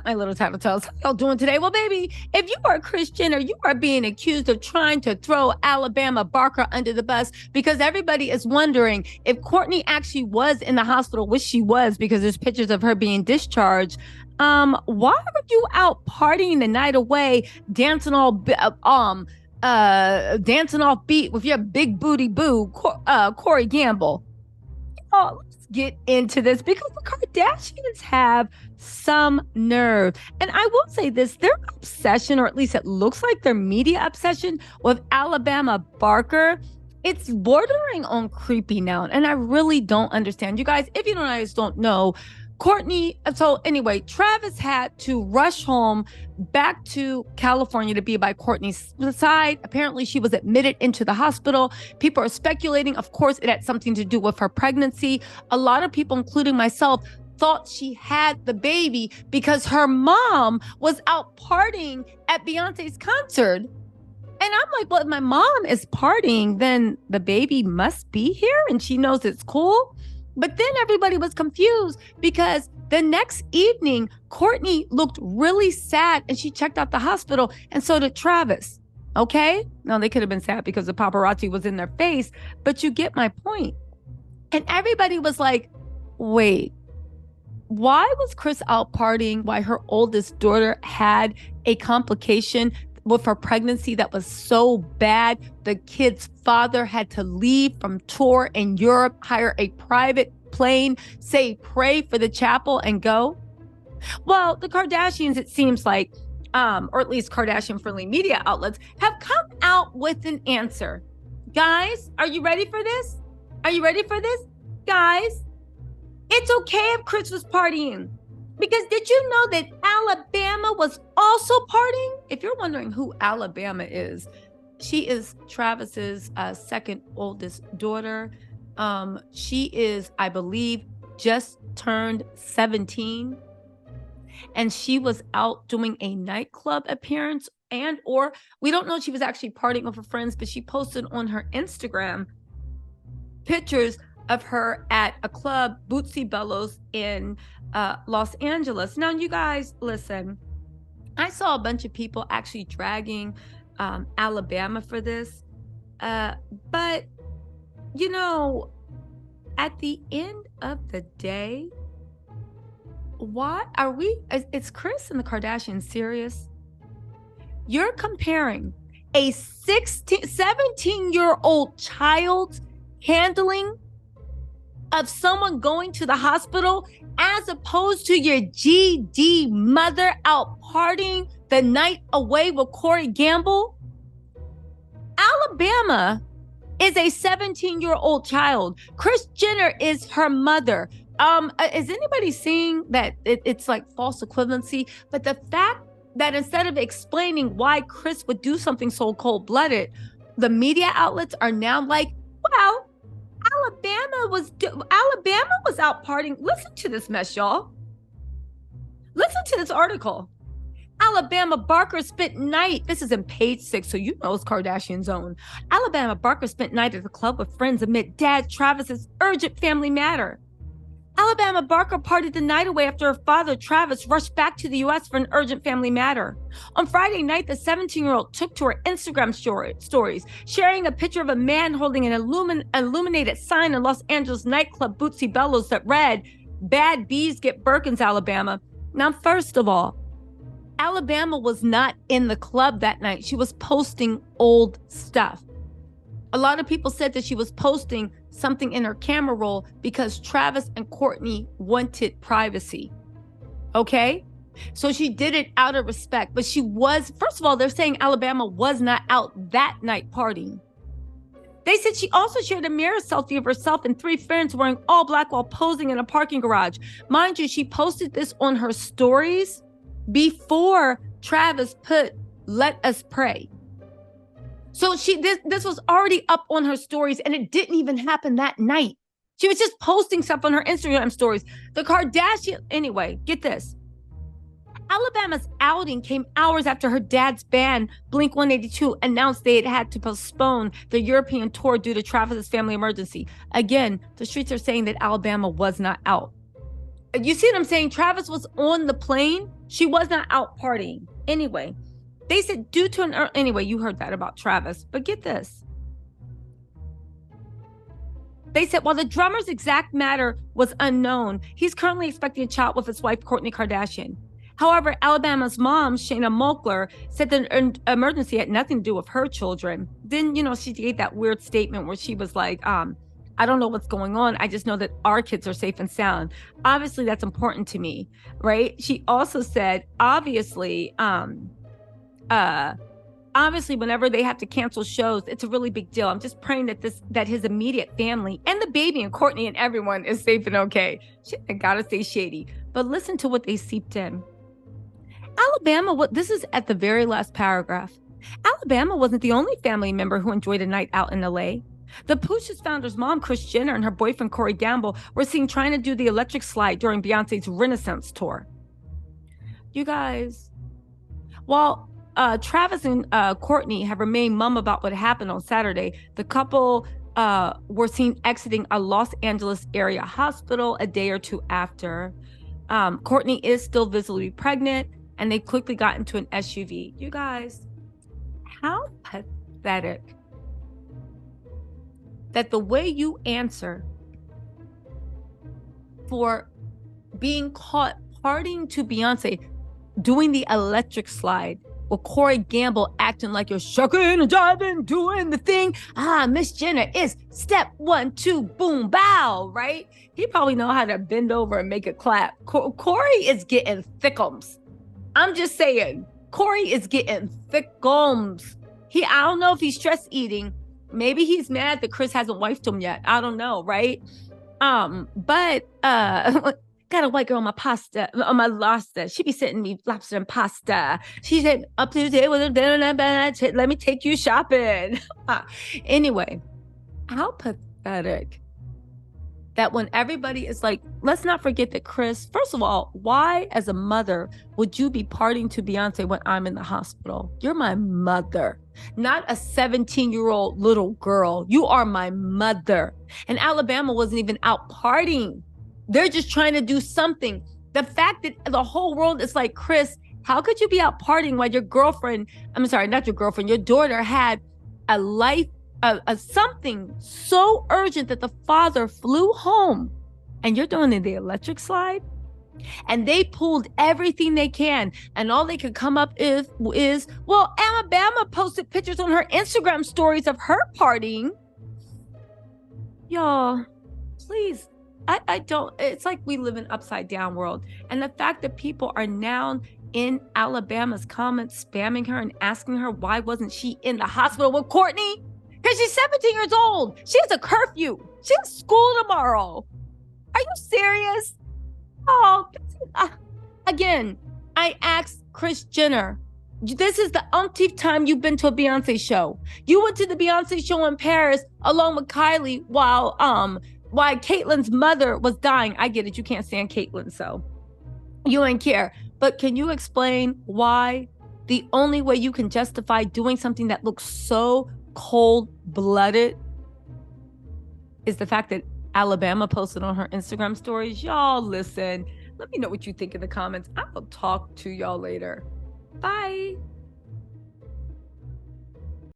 up, my little tattletales? How y'all doing today? Well, baby, if you are a Christian or you are being accused of trying to throw Alabama Barker under the bus because everybody is wondering if Kourtney actually was in the hospital, which she was because there's pictures of her being discharged. Why are you out partying the night away, dancing dancing off beat with your big booty boo, Corey Gamble? Oh, let's get into this because the Kardashians have some nerve. And I will say this, their obsession, or at least it looks like their media obsession with Alabama Barker, it's bordering on creepy now. And I really don't understand. You guys, if you don't know, Kourtney, so anyway, Travis had to rush home back to California to be by Kourtney's side. Apparently, she was admitted into the hospital. People are speculating, of course, it had something to do with her pregnancy. A lot of people, including myself, thought she had the baby because her mom was out partying at Beyonce's concert. And I'm like, well, if my mom is partying, then the baby must be here and she knows it's cool. But then everybody was confused because the next evening, Kourtney looked really sad and she checked out the hospital, and so did Travis. Okay? Now, they could have been sad because the paparazzi was in their face, but you get my point. And everybody was like, wait, why was Kris out partying while her oldest daughter had a complication with her pregnancy that was so bad, the kid's father had to leave from tour in Europe, hire a private plane, say, pray for the chapel and go? Well, the Kardashians, it seems like, or at least Kardashian-friendly media outlets, have come out with an answer. Guys, are you ready for this? Are you ready for this? Guys, it's okay if Kris was partying. Because did you know that Alabama was also partying? If you're wondering who Alabama is, she is Travis's second oldest daughter. She is, I believe, just turned 17. And she was out doing a nightclub appearance or we don't know if she was actually partying with her friends, but she posted on her Instagram pictures of her at a club, Bootsy Bellows, in Los Angeles. Now, you guys, listen, I saw a bunch of people actually dragging Alabama for this. But, you know, at the end of the day, is Kris and the Kardashians serious? You're comparing a 17-year-old child's handling of someone going to the hospital as opposed to your GD mother out partying the night away with Corey Gamble? Alabama is a 17-year-old child. Kris Jenner is her mother. Is anybody seeing that it's like false equivalency? But the fact that instead of explaining why Kris would do something so cold-blooded, the media outlets are now like, well, Alabama was out partying. Listen to this mess, y'all. Listen to this article. Alabama Barker spent night. This is in page 6, so you know it's Kardashian zone. Alabama Barker spent night at the club with friends amid dad Travis's urgent family matter. Alabama Barker partied the night away after her father, Travis, rushed back to the U.S. for an urgent family matter. On Friday night, the 17-year-old took to her Instagram stories, sharing a picture of a man holding an illuminated sign in Los Angeles nightclub Bootsy Bellows that read, "Bad bees get Birkins, Alabama." Now, first of all, Alabama was not in the club that night. She was posting old stuff. A lot of people said that she was posting something in her camera roll because Travis and Kourtney wanted privacy. Okay? So she did it out of respect. But she was, first of all, they're saying Alabama was not out that night partying. They said she also shared a mirror selfie of herself and 3 friends wearing all black while posing in a parking garage. Mind you, she posted this on her stories before Travis put "Let us pray." So this was already up on her stories, and it didn't even happen that night. She was just posting stuff on her Instagram stories. The Kardashian, anyway, get this. Alabama's outing came hours after her dad's band, Blink-182, announced they had to postpone the European tour due to Travis's family emergency. Again, the streets are saying that Alabama was not out. You see what I'm saying? Travis was on the plane. She was not out partying. Anyway, they said due to an anyway, you heard that about Travis. But get this. They said while the drummer's exact matter was unknown, he's currently expecting a child with his wife, Kourtney Kardashian. However, Alabama's mom, Shayna Moakler, said that an emergency had nothing to do with her children. Then, she gave that weird statement where she was like, I don't know what's going on. I just know that our kids are safe and sound. Obviously, that's important to me, right? She also said, obviously, whenever they have to cancel shows, it's a really big deal. I'm just praying that his immediate family and the baby and Kourtney and everyone is safe and okay. I gotta stay shady. But listen to what they seeped in. Alabama, this is at the very last paragraph. Alabama wasn't the only family member who enjoyed a night out in LA. The Pusha's founder's mom, Kris Jenner, and her boyfriend, Corey Gamble, were seen trying to do the electric slide during Beyonce's Renaissance tour. You guys, while Travis and Kourtney have remained mum about what happened on Saturday, the couple were seen exiting a Los Angeles area hospital a day or two after. Kourtney is still visibly pregnant, and they quickly got into an SUV. You guys, how pathetic that the way you answer for being caught partying to Beyonce, doing the electric slide, with Corey Gamble acting like you're shucking and jiving, doing the thing. Miss Jenner is step 1, 2, boom, bow, right? He probably know how to bend over and make it clap. Corey is getting thickums. I'm just saying, Corey is getting thickums. I don't know if he's stress eating. Maybe he's mad that Kris hasn't wifed him yet. I don't know, right? But got a white girl on my pasta, on my lobster. She be sending me lobster and pasta. She said, up to today with a let me take you shopping. Anyway, how pathetic that when everybody is like, let's not forget that Kris, first of all, why as a mother would you be partying to Beyonce when I'm in the hospital? You're my mother, not a 17-year-old little girl. You are my mother. And Alabama wasn't even out partying. They're just trying to do something. The fact that the whole world is like, Kris, how could you be out partying while your girlfriend, I'm sorry, not your girlfriend, your daughter had a life, something so urgent that the father flew home and you're doing the electric slide? And they pulled everything they can. And all they could come up is, well, Alabama posted pictures on her Instagram stories of her partying. Y'all, please. I don't, it's like we live in an upside down world. And the fact that people are now in Alabama's comments spamming her and asking her why wasn't she in the hospital with Kourtney? Because she's 17 years old. She has a curfew. She has school tomorrow. Are you serious? Oh, again, I asked Kris Jenner, this is the umpteenth time you've been to a Beyonce show. You went to the Beyonce show in Paris along with Kylie while Caitlyn's mother was dying. I get it. You can't stand Caitlyn, so you ain't care. But can you explain why the only way you can justify doing something that looks so cold-blooded is the fact that Alabama posted on her Instagram stories? Y'all, listen. Let me know what you think in the comments. I will talk to y'all later. Bye.